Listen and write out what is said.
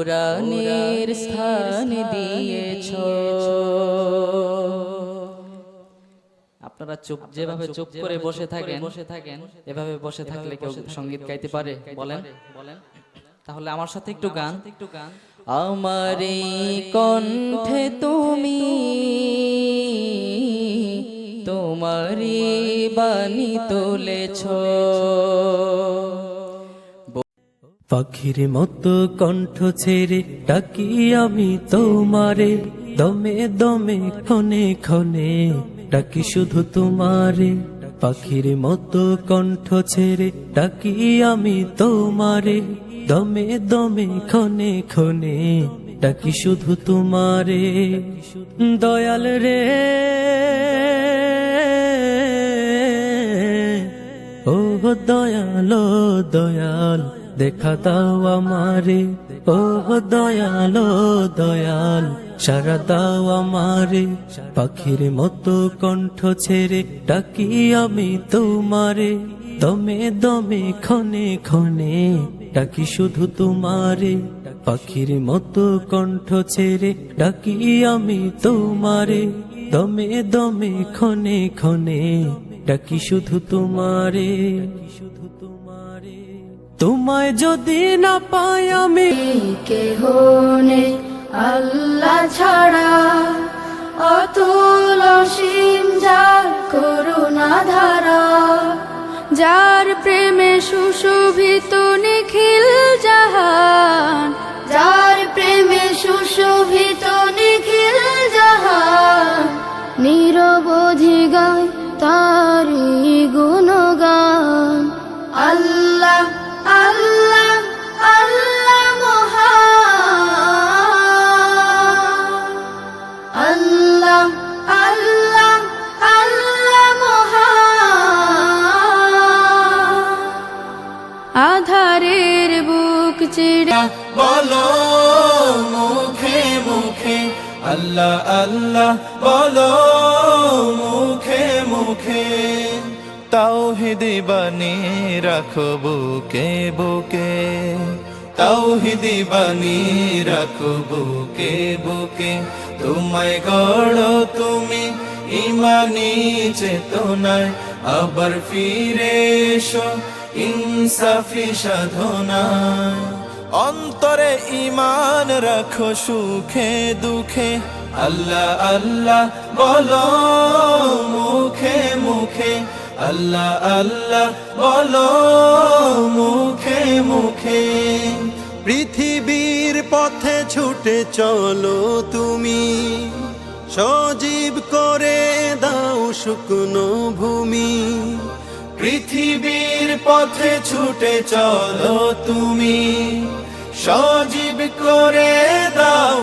কোরআনের স্থান দিয়েছ। আপনারা যেভাবে চুপ করে বসে থাকেন এভাবে বসে থাকলে কেউ সঙ্গীত গাইতে পারে? বলেন। তাহলে আমার সাথে একটু গান। আমার এই কণ্ঠে তুমি তোমারি বাণী তুলেছ। পাখির মতো কণ্ঠ ছেড়ে ডাকি আমি তোমারে, দমে দমে ক্ষণে ক্ষণে ডাকি শুধু তোমারে। পাখির মতো কণ্ঠ ছেড়ে ডাকি আমি তোমারে, দমে দমে ক্ষণে ক্ষণে ডাকি শুধু তোমারে। দয়াল রে ও দয়াল দয়াল দেখা দাও আমারে, ও দয়াল দয়াল সারা দাও আমারে। পাখির মতো কণ্ঠ ছেড়ে ডাকি আমি তোমারে, দমে দমে ক্ষণে ক্ষণে ডাকি শুধু তোমারে। পাখির মতো কণ্ঠ ছেড়ে ডাকি আমি তোমারে, দমে দমে ক্ষণে ক্ষণে ডাকি শুধু তোমারে। তোমায় যদি না পাই আমি কেহ নেই আল্লাহ ছাড়া, অতুল অসীম যার করুণা ধারা, যার প্রেমে সুশোভিত নিখিল জাহান, যার প্রেমে সুশোভিত নিখিল জাহান, নিরবধি গায় তারি গুণগান। আল্লাহ আল্লাহ আল্লাহ মহান, আল্লাহ আল্লাহ আল্লাহ মহান। আধারের বুক চিরে বলো মুখে মুখে আল্লাহ আল্লাহ, বলো মুখে মুখে। তাওহীদি বাণী রাখো বুকে বুকে, তাওহীদি বাণী রাখো বুকে বুকে। তোমায় গড়ো তুমি ইমানি চেতনায়, আবার ফিরে এসো ইনসাফি সাধনায়। অন্তরে ঈমান রাখো সুখে দুঃখে, আল্লাহ আল্লাহ বলো মুখে মুখে, আল্লাহ আল্লাহ বলো মুখে মুখে। পৃথিবীর পথে ছুটে চলো তুমি, সজীব করে দাও শুকনো ভূমি। পৃথিবীর পথে ছুটে চলো তুমি, সজীব করে দাও